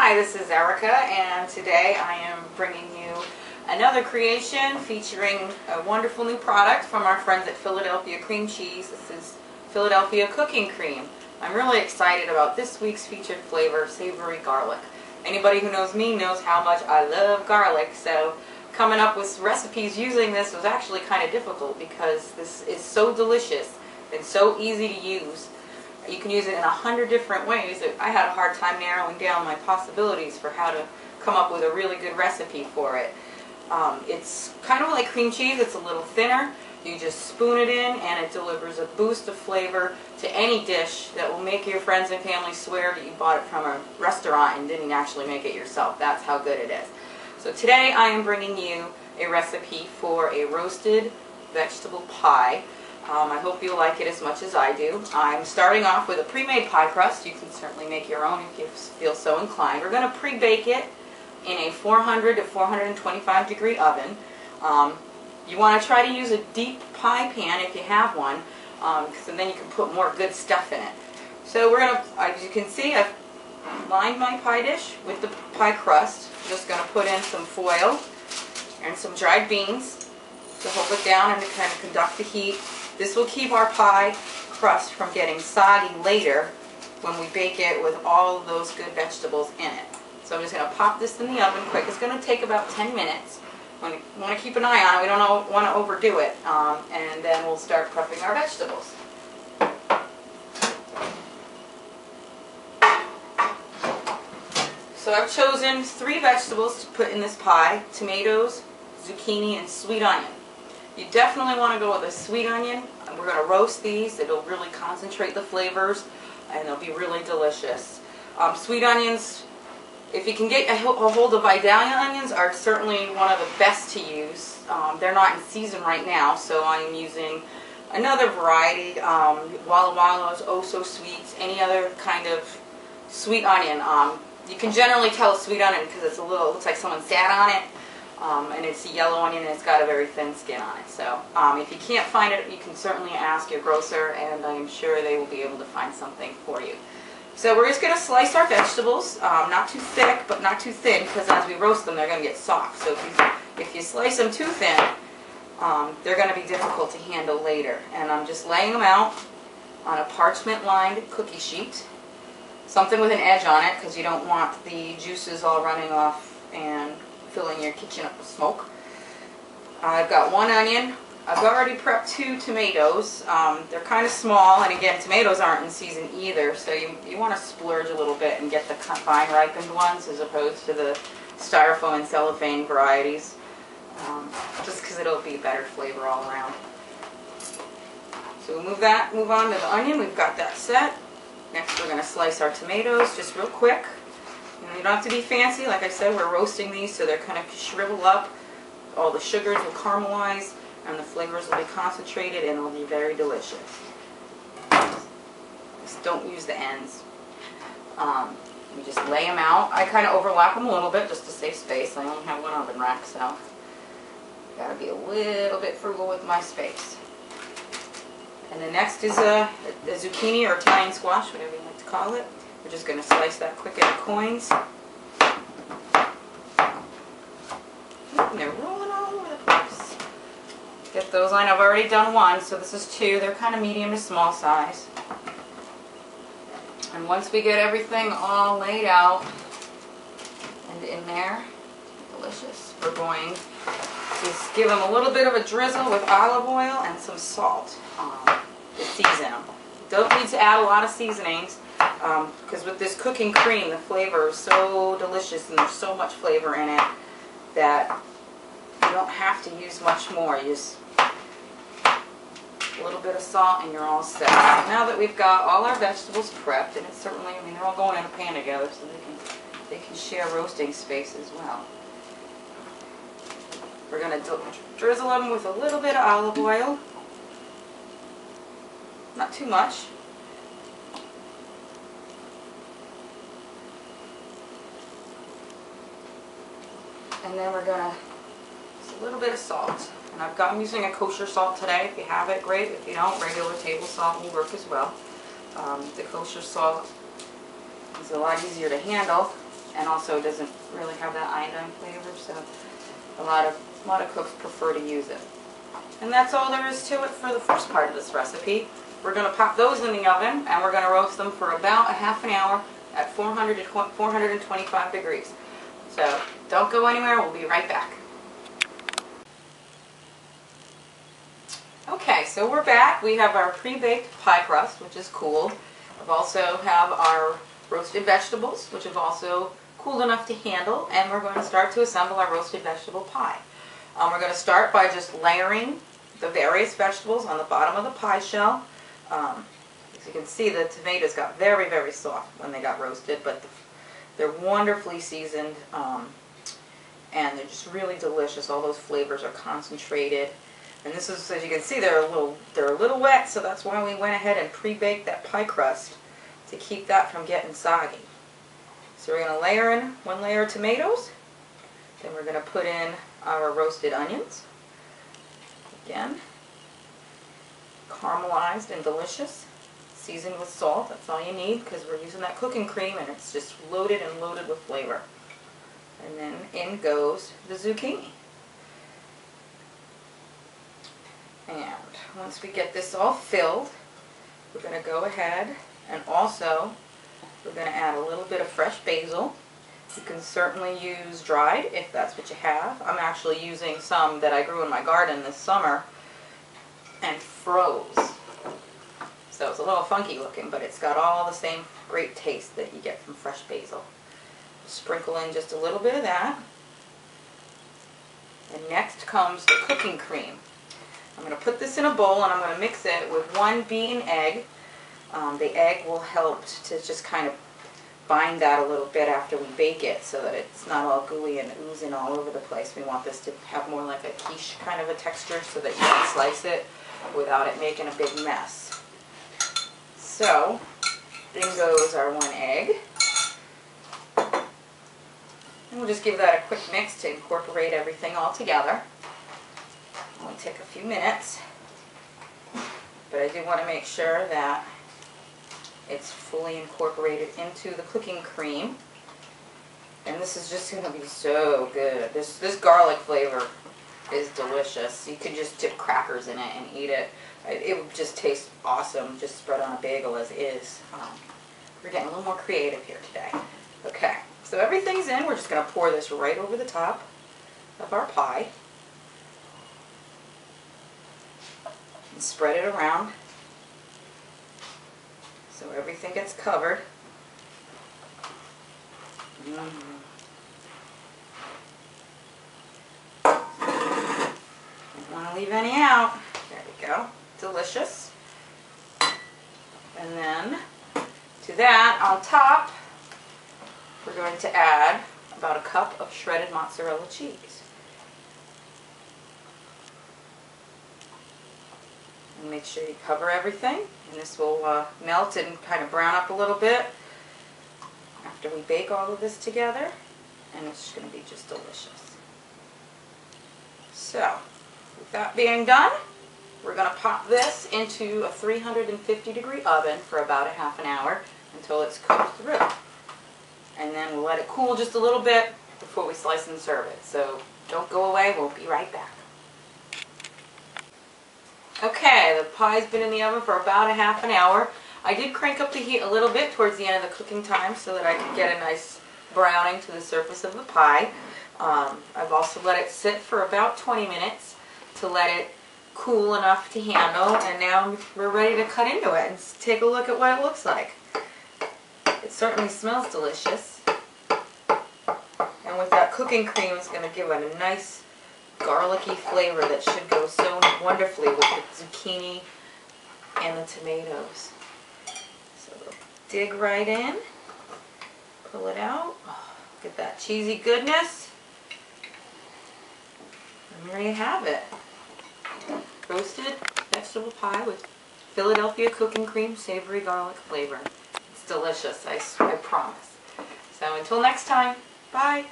Hi, this is Erica, and today I am bringing you another creation featuring a wonderful new product from our friends at Philadelphia Cream Cheese. This is Philadelphia Cooking Cream. I'm really excited about this week's featured flavor, savory garlic. Anybody who knows me knows how much I love garlic, so coming up with recipes using this was actually kind of difficult because this is so delicious and so easy to use. You can use it in 100 different ways. I had a hard time narrowing down my possibilities for how to come up with a really good recipe for it. It's kind of like cream cheese. It's a little thinner. You just spoon it in and it delivers a boost of flavor to any dish that will make your friends and family swear that you bought it from a restaurant and didn't actually make it yourself. That's how good it is. So today I am bringing you a recipe for a roasted vegetable pie. I hope you'll like it as much as I do. I'm starting off with a pre-made pie crust. You can certainly make your own if you feel so inclined. We're going to pre-bake it in a 400 to 425 degree oven. You want to try to use a deep pie pan if you have one, so then you can put more good stuff in it. So we're going to, as you can see, I've lined my pie dish with the pie crust. I'm just going to put in some foil and some dried beans to hold it down and to kind of conduct the heat. This will keep our pie crust from getting soggy later when we bake it with all of those good vegetables in it. So I'm just going to pop this in the oven quick. It's going to take about 10 minutes. We want to keep an eye on it. We don't want to overdo it. And then we'll start prepping our vegetables. So I've chosen 3 vegetables to put in this pie: tomatoes, zucchini, and sweet onion. You definitely want to go with a sweet onion. We're going to roast these. It'll really concentrate the flavors and they'll be really delicious. Sweet onions, if you can get a hold of Vidalia onions, are certainly one of the best to use. They're not in season right now, so I'm using another variety, Walla Walla's, Oh So Sweets, any other kind of sweet onion. You can generally tell a sweet onion because it's a little, it looks like someone sat on it. And it's a yellow onion and it's got a very thin skin on it. So if you can't find it, you can certainly ask your grocer and I'm sure they will be able to find something for you. So we're just going to slice our vegetables, not too thick but not too thin, because as we roast them they're going to get soft. So if you slice them too thin, they're going to be difficult to handle later. And I'm just laying them out on a parchment lined cookie sheet. Something with an edge on it because you don't want the juices all running off and filling your kitchen up with smoke. I've got 1 onion. I've already prepped 2 tomatoes. They're kind of small, and again, tomatoes aren't in season either, so you want to splurge a little bit and get the fine ripened ones as opposed to the styrofoam and cellophane varieties, just because it'll be better flavor all around. So we'll move on to the onion. We've got that set. Next we're going to slice our tomatoes just real quick. You don't have to be fancy. Like I said, we're roasting these so they're kind of shrivel up. All the sugars will caramelize and the flavors will be concentrated and it'll be very delicious. Just don't use the ends. You just lay them out. I kind of overlap them a little bit just to save space. I only have 1 oven rack, so got to be a little bit frugal with my space. And the next is a zucchini or Italian squash, whatever you like to call it. We're just going to slice that quick into coins. And they're rolling all over the place. Get those on. I've already done 1, so this is 2. They're kind of medium to small size. And once we get everything all laid out and in there, delicious, we're going to just give them a little bit of a drizzle with olive oil and some salt to season them. Don't need to add a lot of seasonings. Because with this cooking cream, the flavor is so delicious and there's so much flavor in it that you don't have to use much more. You just a little bit of salt and you're all set. Now that we've got all our vegetables prepped, and it's certainly, I mean, they're all going in a pan together, so they can share roasting space as well. We're going to drizzle them with a little bit of olive oil, not too much. And then we're going to, just a little bit of salt. And I'm using a kosher salt today. If you have it, great. If you don't, regular table salt will work as well. The kosher salt is a lot easier to handle. and also doesn't really have that iodine flavor, so a lot of cooks prefer to use it. And that's all there is to it for the first part of this recipe. We're going to pop those in the oven, and we're going to roast them for about a half an hour at 400 to 425 degrees. So don't go anywhere, we'll be right back. Okay, so we're back. We have our pre-baked pie crust, which is cool. We also have our roasted vegetables, which have also cooled enough to handle, and we're going to start to assemble our roasted vegetable pie. We're going to start by just layering the various vegetables on the bottom of the pie shell. As you can see, the tomatoes got very, very soft when they got roasted, but they're wonderfully seasoned, and they're just really delicious. All those flavors are concentrated. And this is, as you can see, they're a little wet, so that's why we went ahead and pre-baked that pie crust to keep that from getting soggy. So we're going to layer in one layer of tomatoes. Then we're going to put in our roasted onions. Again, caramelized and delicious, seasoned with salt. That's all you need because we're using that cooking cream and it's just loaded and loaded with flavor. And then in goes the zucchini. And once we get this all filled, we're going to go ahead and also we're going to add a little bit of fresh basil. You can certainly use dried if that's what you have. I'm actually using some that I grew in my garden this summer and froze. So it's a little funky looking, but it's got all the same great taste that you get from fresh basil. Sprinkle in just a little bit of that. And next comes the cooking cream. I'm going to put this in a bowl and I'm going to mix it with one beaten egg. The egg will help to just kind of bind that a little bit after we bake it so that it's not all gooey and oozing all over the place. We want this to have more like a quiche kind of a texture so that you can slice it without it making a big mess. So, in goes our one egg. And we'll just give that a quick mix to incorporate everything all together. It'll take a few minutes, but I do want to make sure that it's fully incorporated into the cooking cream. And this is just going to be so good. This garlic flavor is delicious. You could just dip crackers in it and eat it. It would just taste awesome, just spread on a bagel as is. We're getting a little more creative here today. Okay, so everything's in. We're just going to pour this right over the top of our pie. And spread it around so everything gets covered. Don't want to leave any out. There we go. Delicious. And then to that, on top, we're going to add about a cup of shredded mozzarella cheese. And make sure you cover everything, and this will melt and kind of brown up a little bit after we bake all of this together, and it's going to be just delicious. So, with that being done, we're going to pop this into a 350-degree oven for about a half an hour until it's cooked through. And then we'll let it cool just a little bit before we slice and serve it. So don't go away, we'll be right back. Okay, the pie's been in the oven for about a half an hour. I did crank up the heat a little bit towards the end of the cooking time so that I could get a nice browning to the surface of the pie. I've also let it sit for about 20 minutes to let it cool enough to handle, and now we're ready to cut into it and take a look at what it looks like. It certainly smells delicious, and with that cooking cream it's going to give it a nice garlicky flavor that should go so wonderfully with the zucchini and the tomatoes. So we'll dig right in, pull it out, get that cheesy goodness, and there you have it. Roasted vegetable pie with Philadelphia cooking cream, savory garlic flavor. It's delicious, I promise. So until next time, bye.